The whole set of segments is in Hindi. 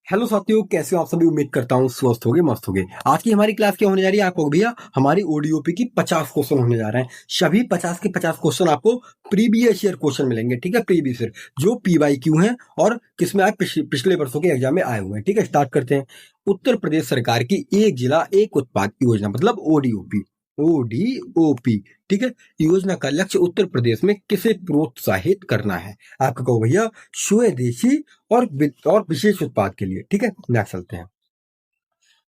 हेलो साथियों, कैसे हो आप सभी। उम्मीद करता हूँ स्वस्थ होगे, मस्त होगे। आज की हमारी क्लास क्या होने जा रही है आपको भैया, हमारी ओडीओपी की 50 क्वेश्चन होने जा रहे हैं। सभी 50 के 50 क्वेश्चन आपको प्रीवियस ईयर क्वेश्चन मिलेंगे। ठीक है, प्रीवियस ईयर जो PYQ हैं और किसमें आए, पिछले वर्षों के एग्जाम में आए हुए हैं। ठीक है, स्टार्ट करते हैं। उत्तर प्रदेश सरकार की एक जिला एक उत्पाद योजना मतलब ODOP, ODOP। ठीक है, योजना का लक्ष्य उत्तर प्रदेश में किसे प्रोत्साहित करना है। आपको कहो भैया स्वदेशी और विशेष उत्पाद के लिए। ठीक है, नेक्स्ट चलते हैं।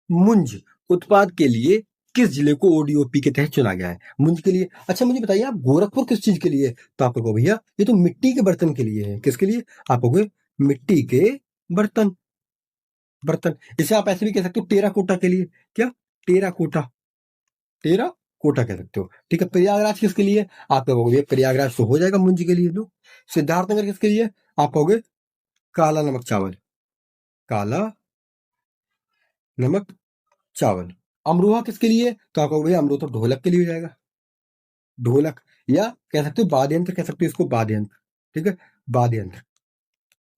मुंज उत्पाद के लिए किस जिले को ODOP के तहत चुना गया है। मुंज के लिए। अच्छा मुझे बताइए, आप गोरखपुर किस चीज के लिए। तो आपको कहो भैया ये तो मिट्टी के बर्तन के लिए है। किसके लिए। आप कहोगे मिट्टी के बर्तन। बर्तन। इसे आप ऐसे भी कह सकते हो टेराकोटा के लिए। क्या। टेराकोटा। टेरा कोटा कह सकते हो। ठीक है, प्रयागराज किसके लिए। आप कहोगे प्रयागराज तो हो जाएगा मुंज के लिए। लो। सिद्धार्थनगर किसके लिए। आप कहोगे काला नमक चावल। काला नमक चावल। अमरोहा किसके लिए। तो आप कहोगे भैया अमरोहा तो ढोलक के लिए हो जाएगा। ढोलक। या कह सकते हो वाद्य यंत्र, कह सकते हो इसको वाद्य यंत्र। ठीक है, वाद्य यंत्र।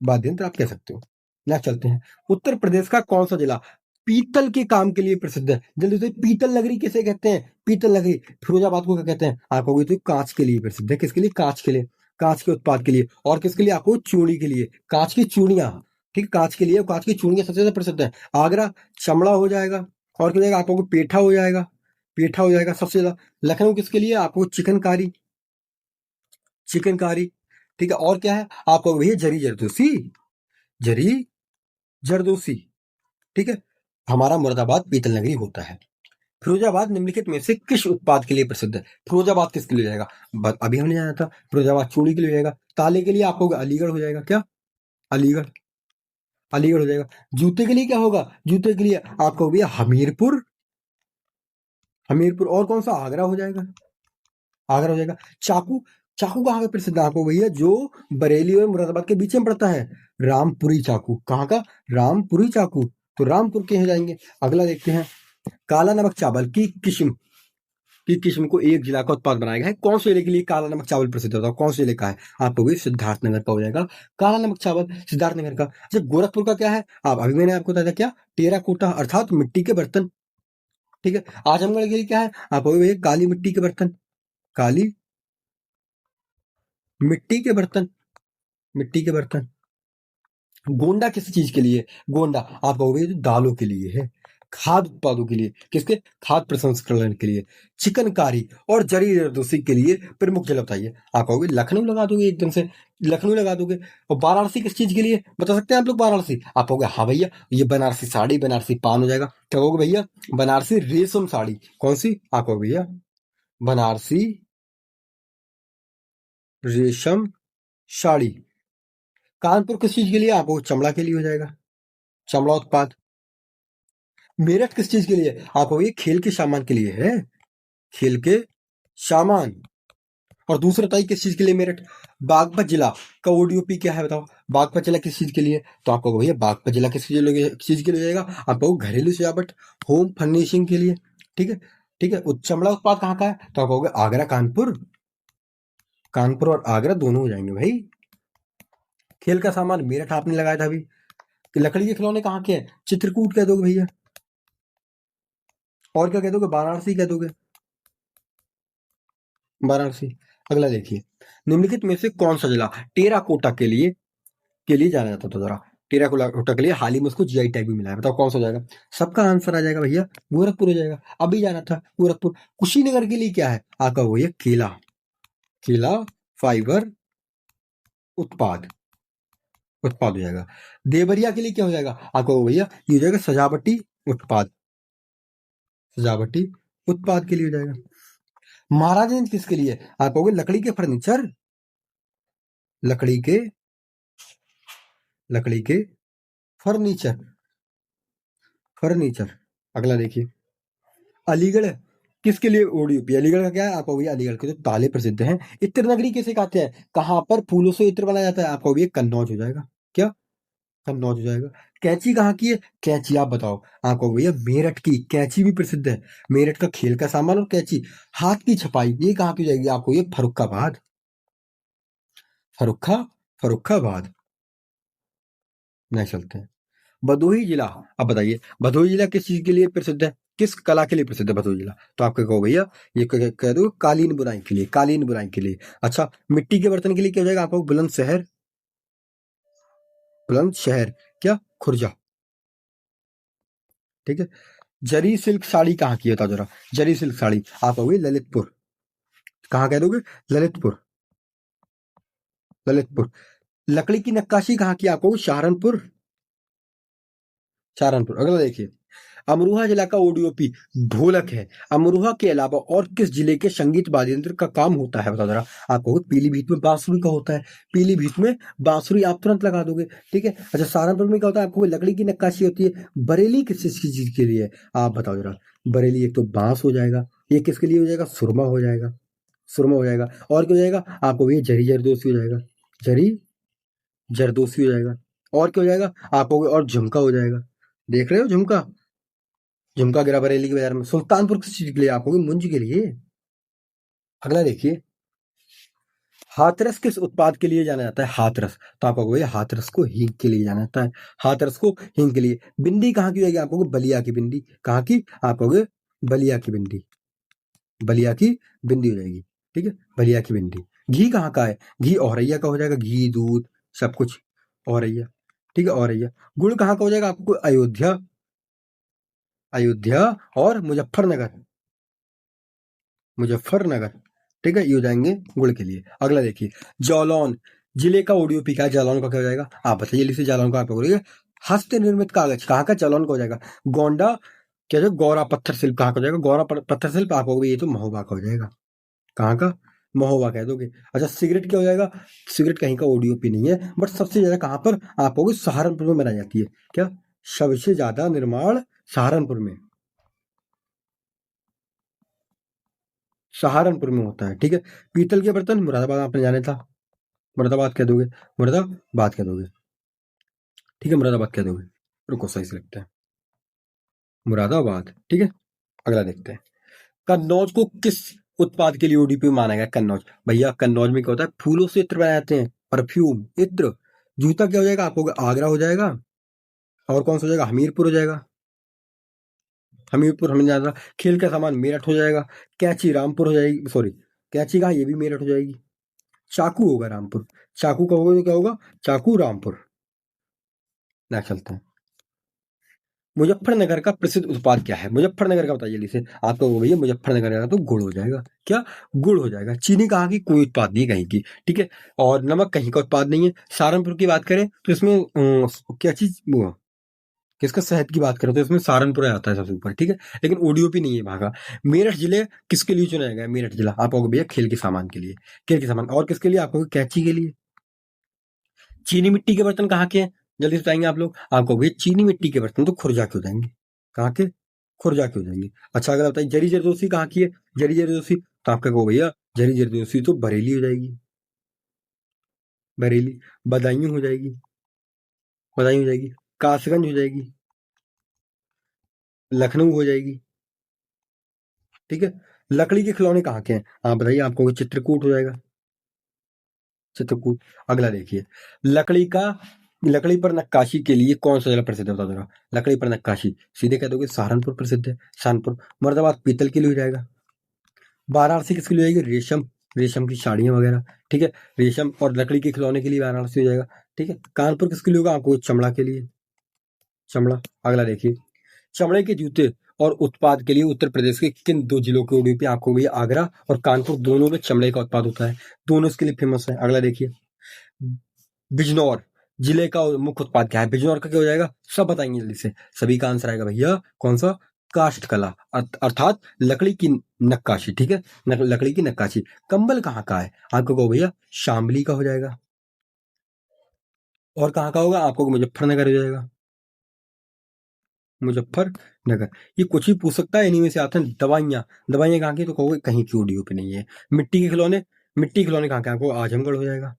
वाद्य यंत्र आप कह सकते हो। नेक्स्ट चलते हैं। उत्तर प्रदेश का कौन सा जिला पीतल के काम के लिए प्रसिद्ध है। जल्दी से, पीतल नगरी किसे कहते हैं। पीतल नगरी फिरोजाबाद को क्या कहते हैं। आप कहोगे तो कांच के लिए प्रसिद्ध है। किसके लिए। कांच के लिए। कांच के उत्पाद के लिए। और किसके लिए। आपको चूड़ी के लिए। कांच की चूड़ियां। ठीक है, कांच के लिए। कांच की चूड़ियां सबसे ज्यादा प्रसिद्ध है। आगरा चमड़ा हो जाएगा। और क्या हो जाएगा। आपको पेठा हो जाएगा। पेठा हो जाएगा सबसे ज्यादा। लखनऊ किसके लिए। आपको चिकनकारी। चिकनकारी। ठीक है, और क्या है। आपको भैया जरी जरदोसी। जरी जरदोसी। ठीक है। हमारा मुरादाबाद पीतल नगरी होता है। फिरोजाबाद निम्नलिखित में से किस उत्पाद के लिए प्रसिद्ध है। फिरोजाबाद किसके लिए जाएगा। अभी हमने जाना था। फिरोजाबाद चूड़ी के लिए जाएगा। ताले के लिए आपको अलीगढ़ हो जाएगा। क्या। अलीगढ़। अलीगढ़ हो जाएगा। जूते के लिए क्या होगा। जूते के लिए आपको भैया हमीरपुर। हमीरपुर। और कौन सा। आगरा हो जाएगा। आगरा हो जाएगा। चाकू। चाकू कहाँ का प्रसिद्ध है। आपको भैया जो बरेली और मुरादाबाद के बीच में पड़ता है। रामपुरी चाकू। कहाँ का। रामपुरी चाकू। तो रामपुर के यहाँ जाएंगे। अगला देखते हैं। काला नमक चावल की किस्म को एक जिला का उत्पाद बनाया गया है। कौन से जिले के लिए काला नमक चावल प्रसिद्ध होता है। कौन से जिले का है। आपको भी सिद्धार्थनगर का हो जाएगा काला नमक चावल। सिद्धार्थनगर का। अच्छा गोरखपुर का क्या है। आप अभी मैंने आपको बताया था क्या। टेराकोटा अर्थात मिट्टी के बर्तन। ठीक है। आजमगढ़ के लिए क्या है। आपको भी काली मिट्टी के बर्तन। काली मिट्टी के बर्तन। मिट्टी के बर्तन। गोंडा किस चीज के लिए। गोंडा आप कहोगे तो दालों के लिए है। खाद्य उत्पादों के लिए। किसके। खाद्य प्रसंस्करण के लिए। चिकनकारी और जरी जरदोसी के लिए प्रमुख जिला बताइए। आप कहोगे लखनऊ लगा दोगे एकदम से। लखनऊ लगा दोगे। और वाराणसी किस चीज के लिए बता सकते हैं आप लोग। वाराणसी आप कहोगे हाँ भैया ये बनारसी साड़ी बनारसी पान हो जाएगा। क्या कहोगे भैया बनारसी रेशम साड़ी। कौन सी। आप कहोगे भैया बनारसी रेशम साड़ी। कानपुर किस चीज के लिए। आपको चमड़ा के लिए हो जाएगा। चमड़ा उत्पाद। मेरठ किस चीज के लिए। आपको ये खेल के सामान के लिए है। खेल के सामान। और दूसरा बताइए किस चीज के लिए मेरठ। बागपत जिला का ODOP क्या है बताओ। बागपत जिला किस चीज के लिए। तो आपको भैया बागपत जिला किस चीज के लिए जाएगा। आपको घरेलू सजावट होम फर्निशिंग के लिए। ठीक है। ठीक है, चमड़ा उत्पाद कहाँ का है। तो आप कहोगे आगरा कानपुर। कानपुर और आगरा दोनों हो जाएंगे भाई। खेल का सामान मेरठ आपने लगाया था अभी। कि लकड़ी के खिलौने कहाँ के हैं। चित्रकूट कह दोगे भैया। और क्या कह दोगे। वाराणसी कह दोगे। वाराणसी। अगला देखिए। निम्नलिखित में से कौन सा जिला टेराकोटा के लिए जाना जाता था जरा। टेराकोटा के लिए हाल ही में उसको GI टैग भी मिला है। बताओ कौन सा हो जाएगा। सबका आंसर आ जाएगा भैया गोरखपुर हो जाएगा। अभी जाना था गोरखपुर। कुशीनगर के लिए क्या है। आपका वो है केला। केला फाइबर उत्पाद। उत्पाद हो जाएगा। देवरिया के लिए क्या हो जाएगा। आपका वो भैया ये हो जाएगा सजावटी उत्पाद। सजावटी उत्पाद के लिए हो जाएगा। महाराजगंज किसके लिए। आप कहोगे लकड़ी के फर्नीचर। लकड़ी के लकड़ी के फर्नीचर। फर्नीचर। अगला देखिए। अलीगढ़ किसके लिए ODOP। अलीगढ़ का क्या है। आपको भैया अलीगढ़ के जो ताले प्रसिद्ध हैं। इत्र नगरी किसे कहते हैं। कहाँ पर फूलों से इत्र बनाया जाता है। आपको भैया कन्नौज हो जाएगा। क्या। कन्नौज हो जाएगा। कैंची कहाँ की है। कैंची आप बताओ। आपको भैया मेरठ की कैंची भी प्रसिद्ध है। मेरठ का खेल का सामान और कैंची। हाथ की छपाई ये कहाँ की हो जाएगी। आपको ये फर्रुखाबाद। फर्रुखाबाद। नहीं चलते हैं। भदोही जिला, अब बताइए भदोही जिला किस चीज के लिए प्रसिद्ध है, किस कला के लिए प्रसिद्ध है भदोही जिला? तो आपको कहो भैया ये कह दो कालीन बुनाई के लिए, कालीन बुनाई के लिए। अच्छा, मिट्टी के बर्तन के लिए क्या हो जाएगा आपको? बुलंदशहर, बुलंदशहर क्या? खुर्जा, ठीक है। जरी सिल्क साड़ी कहाँ की है बताओ जरा? जरी सिल्क साड़ी आप कहोगे ललितपुर, कहाँ कह दोगे? ललितपुर, ललितपुर। लकड़ी की नक्काशी कहाँ की? आप कहोगे सहारनपुर, सहारनपुर। अगला देखिए, अमरोहा जिला का ओडीओपी ढोलक है। अमरोहा के अलावा और किस जिले के संगीत वाद्य यंत्र का काम होता है बताओ जरा? आप कहोगे पीलीभीत में बांसुरी का होता है, पीलीभीत में बांसुरी, आप तुरंत लगा दोगे, ठीक है। अच्छा, सहारनपुर में क्या होता है? आपको लकड़ी की नक्काशी होती है। बरेली किस चीज के लिए है? आप बताओ जरा। बरेली एक तो बांस हो जाएगा, ये किसके लिए हो जाएगा? सुरमा हो जाएगा, सुरमा हो जाएगा। और क्या हो जाएगा आपको? ये जरी जरदोसी हो जाएगा, जरी जरदोसी हो जाएगा। और क्या हो जाएगा आपको? और झुमका हो जाएगा, देख रहे हो झुमका, झुमका गिरा बरेली के बाजार में। सुल्तानपुर किस चीज के लिए? आपको मुंज के लिए। अगला देखिए, हाथरस किस उत्पाद के लिए जाना जाता है? हाथरस, तो आप कहोगे हाथरस को हींग के लिए जाना जाता है, हाथरस को हींग के लिए। बिंदी कहाँ की होगी? आप कहोगे बलिया की बिंदी, कहाँ की? आप कहोगे बलिया की बिंदी, बलिया की बिंदी हो जाएगी, ठीक है, बलिया की बिंदी। घी कहाँ का है? घी औरैया का हो जाएगा, घी दूध सब कुछ औरैया, ठीक है, औरैया। गुड़ कहाँ का हो जाएगा आपको? अयोध्या, अयोध्या और मुजफ्फरनगर, मुजफ्फरनगर, ठीक है, ये हो जाएंगे गुड़ के लिए। अगला देखिए, जालौन जिले का ओडीओपी का है, जालौन का क्या हो जाएगा? आप बताइए जल्दी से, जालौन का आप बोलिए। हस्त निर्मित कागज कहाँ का? जालौन का हो जाएगा। गोंडा क्या जो गौरा पत्थर शिल्प कहाँ का हो जाएगा? गौरा पत्थर शिल्प आप कहोगे ये तो महोबा का हो जाएगा, कहाँ का? महोबा कह दोगे। अच्छा, सिगरेट क्या हो जाएगा? सिगरेट कहीं का ओडीओपी नहीं है, बट सबसे ज्यादा कहाँ पर आप कहोगे? सहारनपुर में बनाई जाती है। क्या? सबसे ज्यादा निर्माण सहारनपुर में, सहारनपुर में होता है, ठीक है। पीतल के बर्तन मुरादाबाद आपने जाना था, मुरादाबाद कह दोगे, मुरादाबाद कह दोगे, ठीक है, मुरादाबाद कह दोगे। रुको सही से लिखते हैं, मुरादाबाद, ठीक है। अगला देखते हैं, कन्नौज को किस उत्पाद के लिए ओडीपी माना गया? कन्नौज, भैया कन्नौज में क्या होता है? फूलों से इत्र बनाए जाते हैं, परफ्यूम, इत्र। जूता क्या हो जाएगा आपको? आगरा हो जाएगा। और कौन सा हो जाएगा? हमीरपुर हो जाएगा, हमीरपुर हमें जाना। खेल का सामान मेरठ हो जाएगा। कैंची रामपुर हो जाएगी, सॉरी कैंची कहाँ, ये भी मेरठ हो जाएगी। चाकू होगा रामपुर, चाकू का होगा तो क्या होगा? चाकू रामपुर। नेक्स्ट चलते हैं, मुजफ्फरनगर का प्रसिद्ध उत्पाद क्या है? मुजफ्फरनगर का बताइए जल्दी से। आपको वो भैया मुजफ्फरनगर का तो गुड़ हो जाएगा, क्या? गुड़ हो जाएगा। चीनी कहाँ की? कोई उत्पाद नहीं कहीं की, ठीक है। और नमक कहीं का उत्पाद नहीं है। सहारनपुर की बात करें तो इसमें क्या चीज वो, किसका? शहद की बात करें तो इसमें सहारनपुर आता है सबसे ऊपर, ठीक है। लेकिन ओडीओपी नहीं है वहां का। मेरठ जिले किसके लिए चुना गया? मेरठ जिला आप कहोगे भैया खेल के सामान के लिए, खेल के सामान। और किसके लिए? आप कहोगे कैंची के लिए। चीनी मिट्टी के बर्तन कहाँ के हैं? जल्दी से बताएंगे आप लोग। आप कहोगे चीनी मिट्टी के बर्तन तो खुर्जा के हो जाएंगे, कहाँ के? खुर्जा के हो जाएंगे। अच्छा, अगर बताइए जरी जरदोसी कहाँ की है? जरी जरदोसी तो आपका कहो भैया जरी जरदोसी तो बरेली हो जाएगी, बरेली। बदायूं हो जाएगी, बदायूं हो जाएगी। कासगंज हो जाएगी, लखनऊ हो जाएगी, ठीक है। लकड़ी के खिलौने कहाँ के हैं? आप बताइए। आप कहोगे चित्रकूट हो जाएगा, चित्रकूट। अगला देखिए, लकड़ी का, लकड़ी पर नक्काशी के लिए कौन सा जिला प्रसिद्ध है बताओ जरा? लकड़ी पर नक्काशी सीधे कह दोगे सहारनपुर प्रसिद्ध है, सहारनपुर। मुरादाबाद पीतल के लिए हो जाएगा। वाराणसी किसके लिए हो जाएगी? रेशम, रेशम की साड़ियां वगैरह, ठीक है। रेशम और लकड़ी के खिलौने के लिए वाराणसी हो जाएगा, ठीक है। कानपुर किसके लिए होगा? आपको चमड़ा के लिए, चमड़ा। अगला देखिए, चमड़े के जूते और उत्पाद के लिए उत्तर प्रदेश के किन दो जिलों के उड़ीपी? आपको भैया आगरा और कानपुर दोनों में चमड़े का उत्पाद होता है, दोनों इसके लिए फेमस है। अगला देखिए, बिजनौर जिले का मुख्य उत्पाद क्या है? बिजनौर का क्या हो जाएगा? सब बताएंगे जल्दी से। सभी का आंसर आएगा भैया कौन सा? काष्ठ कला, अर्थात लकड़ी की नक्काशी, ठीक है, लकड़ी की नक्काशी। कंबल कहाँ का है? आपको कहो भैया शामली का हो जाएगा। और कहाँ का होगा? आपको मुजफ्फरनगर हो जाएगा, मुजफ्फरनगर। ये कुछ भी पूछ सकता है, इन्हीं में से आते हैं। दवाइयाँ, दवाइयाँ कहाँ की? तो कहोगे कहीं की ओडीओ पे नहीं है। मिट्टी के खिलौने, मिट्टी के खिलौने कहाँ के? आपको आजमगढ़ हो जाएगा,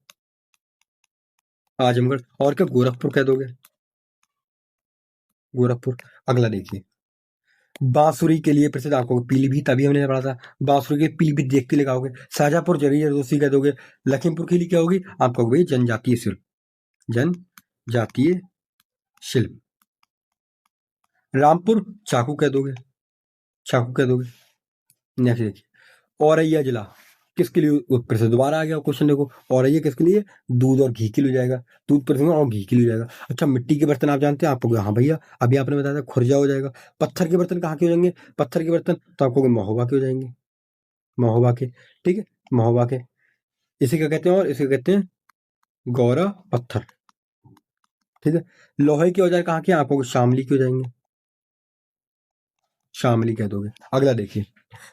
आजमगढ़। और क्या? गोरखपुर कह दोगे, गोरखपुर। अगला देखिए, बांसुरी के लिए प्रसिद्ध आपको पीलीभीत, अभी हमने पढ़ा था। बांसुरी के पीलीभीत देखते लगाओगे। शाजापुर जरी जरदोसी कह दोगे। लखीमपुर खीरी क्या होगी? आप कहोगे जनजातीय शिल्प, जनजातीय शिल्प। रामपुर चाकू कह दोगे, चाकू कह दोगे। नेक्स्ट देखिए, औरैया जिला किसके लिए फिर से दोबारा आ गया क्वेश्चन, देखो औरैया किसके लिए, दूध और घी के लिए हो जाएगा, दूध पर और घी के लिए हो जाएगा। अच्छा, मिट्टी के बर्तन आप जानते हैं, आपको हाँ भैया अभी आपने बताया था खुरजा हो जाएगा। पत्थर के बर्तन कहाँ के हो जाएंगे, पत्थर के बर्तन तो आपको महोबा के हो जाएंगे, महोबा के, ठीक है, महोबा के। इसे क्या कहते हैं, और इसे कहते हैं गौरा पत्थर, ठीक है। लोहे के औजार कहाँ के, आपको शामली के हो जाएंगे, शामली कह दोगे। अगला देखिए,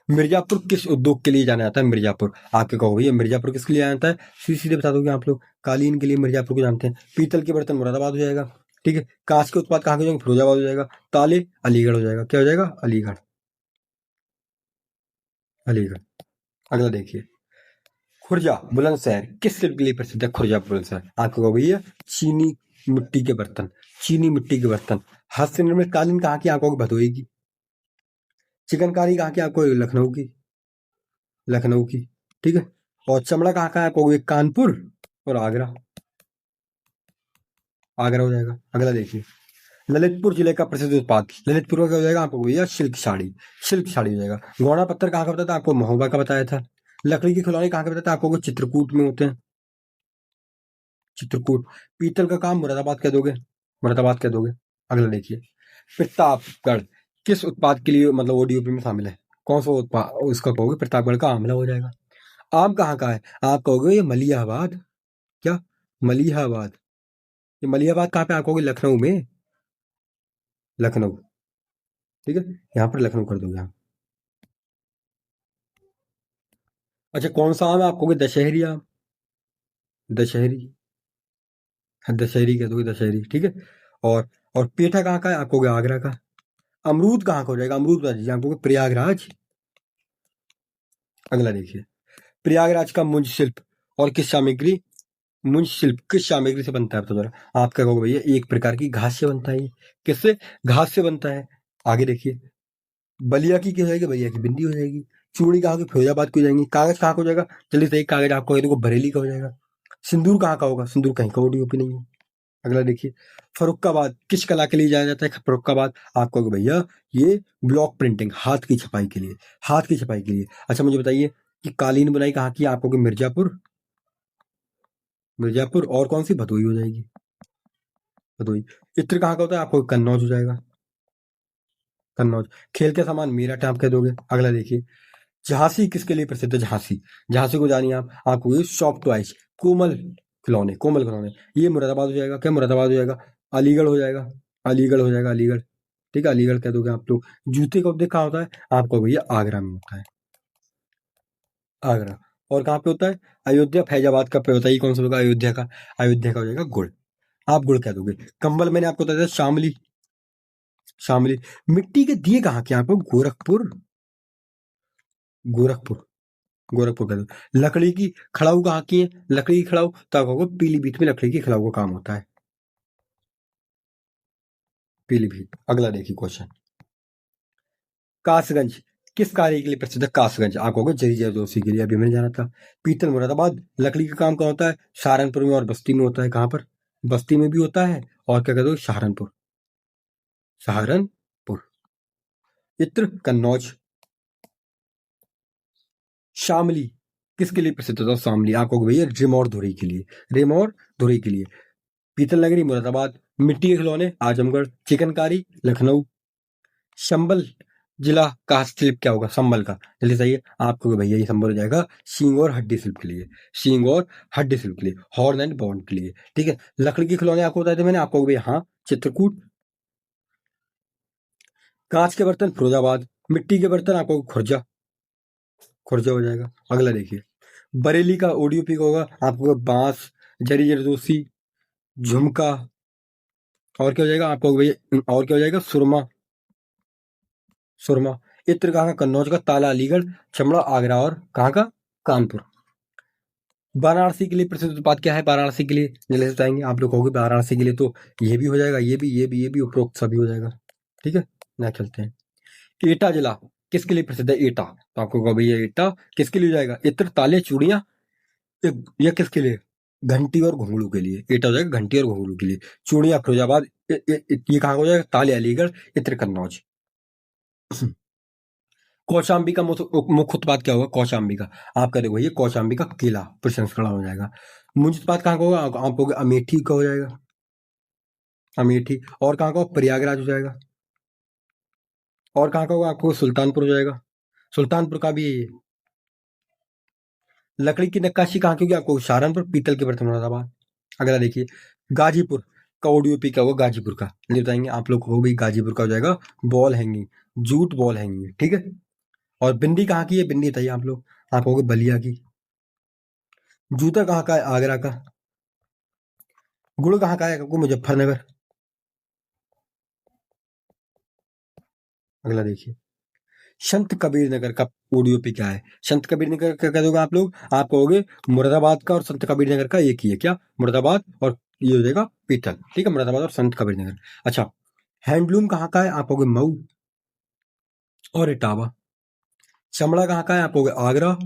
मिर्जापुर किस उद्योग के लिए जाना जाता है, मिर्जापुर आपके कहो भैया मिर्जापुर किसके लिए जाना जाता है, सीधे सीधे बता दोगे आप लोग, कालीन के लिए मिर्जापुर को जानते हैं। पीतल के बर्तन मुरादाबाद हो जाएगा, ठीक है। कांच के उत्पाद कहाँ के हो जाएंगे, फिरोजाबाद हो जाएगा। ताले अलीगढ़ हो जाएगा, क्या हो जाएगा, अलीगढ़, अलीगढ़। अगला देखिए, खुर्जा बुलंदशहर किस शिल्प के लिए प्रसिद्ध है, खुर्जा बुलंदशहर आपको कहो भैया चीनी मिट्टी के बर्तन, चीनी मिट्टी के बर्तन। हाथ से निर्मित कालीन कहाँ की, आंखों की भदोई की। चिकनकारी कहाँ की, आपको लखनऊ की, लखनऊ की, ठीक है। और चमड़ा कहाँ का है आपको, एक कानपुर और आगरा, आगरा हो जाएगा। अगला देखिए, ललितपुर जिले का प्रसिद्ध उत्पाद, ललितपुर का क्या हो जाएगा आपको भैया, सिल्क साड़ी, सिल्क साड़ी हो जाएगा। गौड़ा पत्थर कहाँ का बताया था आपको, महोबा का बताया था। लकड़ी के खिलौने कहाँ के बताया था आपको, चित्रकूट में होते हैं, चित्रकूट। पीतल का काम मुरादाबाद कह दोगे, मुरादाबाद कह दोगे। अगला देखिए, प्रतापगढ़ किस उत्पाद के लिए मतलब ओडीओपी में शामिल है, कौन सा उत्पाद उसका कहोगे, प्रतापगढ़ का आंवला हो जाएगा। आम कहाँ का है, आप कहोगे ये मलियाबाद, क्या, मलिहाबाद। ये मलिहाबाद कहाँ पे, आप कहोगे लखनऊ में, लखनऊ, ठीक है, यहाँ पर लखनऊ कर दोगे आप। अच्छा, कौन सा आम है, आप कहोगे दशहरी आम, दशहरी, हाँ, दशहरी कह दोगे, दशहरी, ठीक है। और पेठा कहाँ का है, आप कहोगे आगरा का। अमरूद कहाँ का हो जाएगा, अमरूद बता दीजिए, आप कहोगे प्रयागराज। अगला देखिए, प्रयागराज का मुंज शिल्प और किस सामग्री, मुंज शिल्प किस सामग्री से बनता है, बता जरा। आप क्या कहोगे भैया, एक प्रकार की घास से बनता है, ये किससे, घास से बनता है। आगे देखिए, बलिया की क्या हो जाएगी, बलिया की बिंदी हो जाएगी। चूड़ी कहाँ की, फिरोजाबाद की हो जाएंगी। कागज कहाँ का हो जाएगा, जल्दी से, एक कागज आपको देखो बरेली का हो जाएगा। सिंदूर कहाँ का होगा, सिंदूर कहीं का ओडीओपी नहीं है। अगला देखिए, फर्रुखाबाद किस कला के लिए जाना जाता है, फर्रुखाबाद आप कहोगे भैया ये ब्लॉक प्रिंटिंग, हाथ की छपाई के लिए, हाथ की छपाई के लिए। अच्छा मुझे बताइए कि कालीन बुनाई कहाँ की, आप कहोगे मिर्जापुर, मिर्जापुर। और कौन सी, भदोई हो जाएगी, भदोई। इत्र कहाँ का होता है, आपको कन्नौज हो जाएगा, कन्नौज। खेल के सामान मेरठ आप कह दोगे। अगला देखिए, झांसी किसके लिए प्रसिद्ध है, झांसी, झांसी को जानिए आप, आपको ये सॉफ्ट टॉयज, कोमल खिलौने, कोमल खिलौने, ये मुरादाबाद हो जाएगा, क्या मुरादाबाद हो जाएगा। अलीगढ़ हो जाएगा, अलीगढ़ हो जाएगा, अलीगढ़, ठीक है, अलीगढ़ कह दोगे आप लोग। जूते का उद्योग कहाँ होता है, आपको भैया आगरा में होता है, आगरा। और कहाँ पे होता है, अयोध्या फैजाबाद का पे होता है, ये कौन सा होगा, अयोध्या का, अयोध्या का हो जाएगा गुड़, आप गुड़ कह दोगे। कंबल मैंने आपको बताया था शामली, शामली। मिट्टी के दिए कहाँ के, आपको गोरखपुर, गोरखपुर, गोरखपुर कह दो। लकड़ी की खड़ाऊ कहाँ की है, लकड़ी की खड़ाऊ तो आपको पीलीभीत में लकड़ी की खड़ाऊ का काम होता है, पीलीभीत। अगला देखिए क्वेश्चन, कासगंज किस कार्य के लिए प्रसिद्ध है, कासगंज आप कहोगे जरी जरदोसी के लिए, अभी मैंने जाना था। पीतल मुरादाबाद, लकड़ी का काम कहाँ होता है, सहारनपुर में और बस्ती में होता है, कहाँ पर, बस्ती में भी होता है। और क्या कहते हो, सहारनपुर, सहारनपुर। इत्र कन्नौज। शामली किसके लिए प्रसिद्ध था, शामली आप कहोगे भैया रेमौर धुरी के लिए, रेमौर धुरी के लिए। पीतल नगरी मुरादाबाद, मिट्टी के खिलौने आजमगढ़, चिकनकारी लखनऊ। संबल जिला का हस्तशिल्प क्या होगा, संबल का, जल्दी बताइए। आपको भैया ये संबल हो जाएगा सींग और हड्डी शिल्प के लिए, सींग और हड्डी शिल्प के लिए, हॉर्न एंड बॉन्ड के लिए, ठीक है। लकड़ी के खिलौने आपको बताए थे मैंने, आपको भैया हाँ चित्रकूट। कांच के बर्तन फिरोजाबाद, मिट्टी के बर्तन आपको खुर्जा, खुर्जा हो जाएगा। अगला देखिए, बरेली का ओडीओपी का होगा आपको बांस, जरी जरदोसी, झुमका। और क्या हो जाएगा आपको भैया, और क्या हो जाएगा, सुरमा, सुरमा। इत्र कहाँ का, कन्नौज का। ताला अलीगढ़, चमड़ा आगरा और कहाँ का, कानपुर। वाराणसी के लिए प्रसिद्ध उत्पाद क्या है, वाराणसी के लिए जल्दी से बताएंगे आप लोग कहोगे वाराणसी के लिए, तो ये भी हो जाएगा, ये भी, ये भी, ये भी, उपरोक्त सभी हो जाएगा, ठीक है ना। चलते हैं, एटा जिला किसके लिए प्रसिद्ध है, एटा तो आपको कहो भैया एटा किसके लिए हो जाएगा, इत्र ताले चूड़ियां, या किसके लिए, घंटी और घुंगरू के लिए, एटा हो जाएगा घंटी और घुंगरू के लिए। चूड़िया फिरोजाबाद, ये कहाँ हो जाएगा, ताले अलीगढ़, इत्र कन्नौज। कौशाम्बी का मुख्य उत्पाद क्या होगा, कौशाम्बी का, आपका देखो ये कौशाम्बी का केला प्रसंस्करण हो जाएगा। मुख्य उत्पाद कहाँ का होगा, आप हो गया अमेठी का हो जाएगा, अमेठी। और कहाँ का होगा, प्रयागराज हो जाएगा। और कहाँ का होगा आपको, सुल्तानपुर हो जाएगा, सुल्तानपुर का भी है ये। लकड़ी की नक्काशी कहाँ की होगी आपको, सहारनपुर, पीतल के बर्तन मुरादाबाद। अगला देखिए, गाजीपुर का ओडीओपी क्या होगा, गाजीपुर का ये बताएंगे आप लोग को भी, गाजीपुर का हो जाएगा ball hanging, jute ball hanging, ठीक है। और बिंदी कहाँ की है, बिंदी बताइए आप लोग, आप कहोगे बलिया की। जूता कहाँ का है, आगरा का। गुड़ कहाँ का है आपको, मुजफ्फरनगर। अगला देखिए, संत कबीर नगर का ओडीओपी क्या है, संत कबीर नगर का कह दोगे आप लोग, आप कहोगे मुरादाबाद का और संत कबीर नगर का एक ही है, क्या, मुरादाबाद और ये हो जाएगा पीतल, ठीक है, मुरादाबाद और संत कबीर नगर। अच्छा, हैंडलूम कहाँ का है, आप कहोगे मऊ और इटावा। चमड़ा कहाँ का है, आप कहोगे आगरा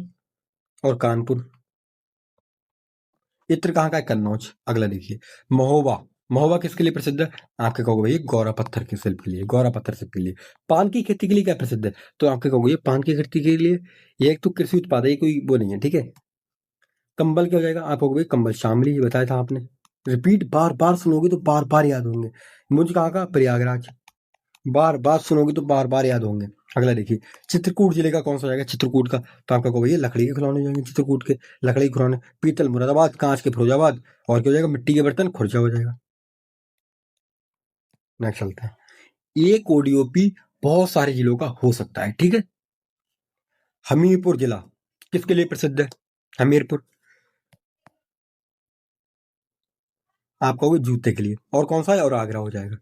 और कानपुर। इत्र कहाँ का है, कन्नौज। अगला देखिए, महोबा, महोबा किसके लिए प्रसिद्ध है, आपके कहोगे भैया गौरा पत्थर के शिल्प के लिए, गौरा पत्थर शिल्प के लिए। पान की खेती के लिए क्या प्रसिद्ध है, तो आपके कहोगे ये पान की खेती के लिए, ये एक तो कृषि उत्पाद है, ये कोई वो नहीं है, ठीक है। कंबल क्या हो जाएगा, आप कहोगे कंबल शामली, ये बताया था आपने। रिपीट बार बार सुनोगे तो बार बार याद होंगे। मुझ कहाँ का, प्रयागराज, बार बार सुनोगे तो बार बार याद होंगे। अगला देखिए, चित्रकूट जिले का कौन सा जाएगा, चित्रकूट का, तो आपका को भैया लकड़ी के खिलौने जाएंगे, चित्रकूट के लकड़ी के खिलौने। पीतल मुरादाबाद, कांच के फिरोजाबाद, और क्या हो जाएगा, मिट्टी के बर्तन खुर्जा हो जाएगा। नेक्स्ट चलते हैं, एक ओडीओपी बहुत सारे जिलों का हो सकता है, ठीक है। हमीरपुर जिला किसके लिए प्रसिद्ध है, हमीरपुर, आप कहोगे जूते के लिए। और कौन सा है, और आगरा हो जाएगा,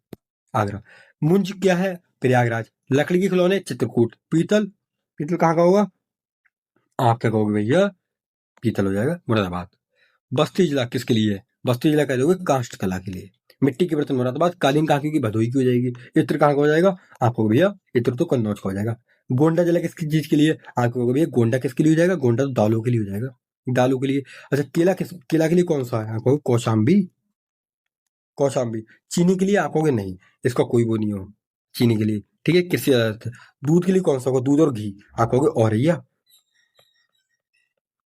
आगरा। मुंज क्या है, प्रयागराज। लकड़ी के खिलौने, चित्रकूट। पीतल, पीतल कहाँ का होगा, आप क्या कहोगे भैया, पीतल हो जाएगा मुरादाबाद। बस्ती जिला किसके लिए है, बस्ती जिला कह दोगे काष्ठ कला के लिए। मिट्टी के बर्तन मुरादाबाद। कालीन कहाँ की, भदोई की हो जाएगी। इत्र कहाँ का हो जाएगा, आपको भैया इत्र तो कन्नौज का हो जाएगा। गोंडा जिला किसकी चीज के लिए, आपको भैया गोंडा किसके लिए हो जाएगा, गोंडा तो दालों के लिए हो जाएगा, दालों के लिए। अच्छा, केला केला के लिए कौन सा है, आपको कौशाम्बी, कौशाम्बी। चीनी के लिए आप कहोगे नहीं, इसका कोई वो नहीं हो, चीनी के लिए, ठीक है, किसी दूध के लिए कौन सा होगा, दूध और घी, आप कहोगे औरैया,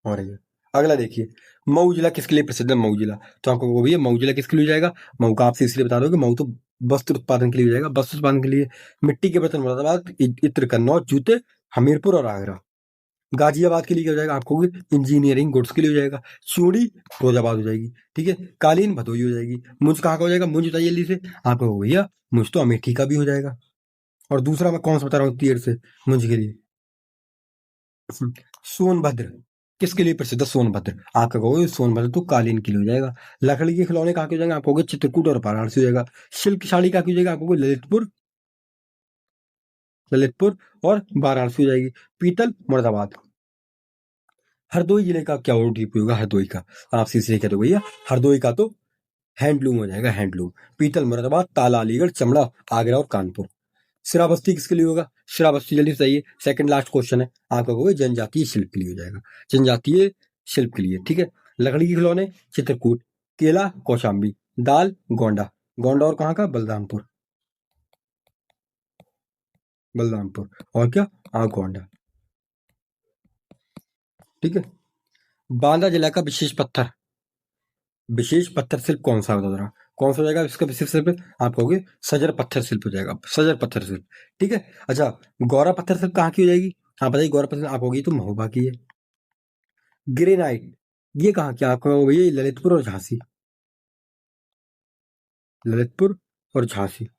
औरैया। अगला देखिए, मऊ जिला किसके लिए प्रसिद्ध है, मऊ जिला, तो आपको वो भैया मऊ जिला किसके लिए हो जाएगा, मऊ का आपसे इसलिए बता दो कि मऊ तो वस्त्र उत्पादन के लिए हो जाएगा, वस्त्र उत्पादन के लिए। मिट्टी के बर्तन मुरादाबाद, इत्र कन्नौज, जूते हमीरपुर और आगरा। गाजियाबाद के लिए क्या हो जाएगा, आपको इंजीनियरिंग गुड्स के लिए हो जाएगा। चूड़ी फिरोजाबाद हो जाएगी, ठीक है। कालीन भदोई हो जाएगी। मुंज कहाँ का हो जाएगा, मुंज बताइए जल्दी से, आपको हो भैया मुंज तो अमेठी का भी हो जाएगा। और दूसरा मैं कौन सा बता रहा हूँ तीर से, मुंज के लिए, सोनभद्र किसके लिए प्रसिद्ध है, सोनभद्र, आपका कहोगे सोनभद्र तो कालीन के लिए हो जाएगा। लकड़ी के खिलौने कहाँ के हो जाएंगे, आप कहोगे चित्रकूट और वाराणसी हो जाएगा। शिल्क साड़ी कहाँ की हो जाएगा, आप कहोगे ललितपुर, ललितपुर और वाराणसी हो जाएगी। पीतल मुरादाबाद। हरदोई जिले का क्या ओडीओपी होगा, हरदोई का, आपसे इसलिए कह दो भैया हरदोई का तो हैंडलूम हो जाएगा, हैंडलूम। पीतल मुरादाबाद, ताला अलीगढ़, चमड़ा आगरा और कानपुर। श्रावस्ती किसके लिए होगा, श्रावस्ती जल्दी बताइए, सेकंड लास्ट क्वेश्चन है, आपका कहोगे जनजातीय शिल्प के लिए हो जाएगा, जनजातीय शिल्प के लिए, ठीक है। लकड़ी के खिलौने, चित्रकूट। केला, कौशाम्बी। दाल, गोंडा, गोंडा और कहाँ का, बलरामपुर, बलरामपुर। और क्या, गोंडा, ठीक है। बांदा जिला का विशेष पत्थर शिल्प कौन सा होता जरा, कौन सा हो जाएगा इसका विशेष शिल्प, आप कहोगे सजर पत्थर शिल्प हो जाएगा, सजर पत्थर शिल्प, ठीक है। अच्छा, गौरा पत्थर शिल्प कहाँ की हो जाएगी, आप बताइए, गौरा पत्थर आप होगी तो महोबा की है। ग्रेनाइट, ये कहाँ की, आप कहोगे भैया ललितपुर और झांसी, ललितपुर और झांसी।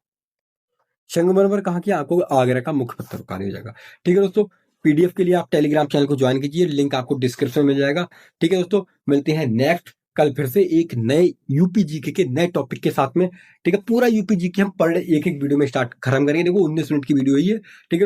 संगमरमर कहाँ की, आपको आगरा का मुख्य पत्थर कार्य हो जाएगा, ठीक है दोस्तों। पीडीएफ के लिए आप टेलीग्राम चैनल को ज्वाइन कीजिए, लिंक आपको डिस्क्रिप्शन में मिल जाएगा, ठीक है दोस्तों। मिलते हैं नेक्स्ट कल फिर से एक नए यूपी जीके के नए टॉपिक के साथ में, ठीक है। पूरा यूपी जीके हम पढ़ एक एक वीडियो में स्टार्ट खत्म करेंगे, देखो 19 मिनट की वीडियो है ये, ठीक है।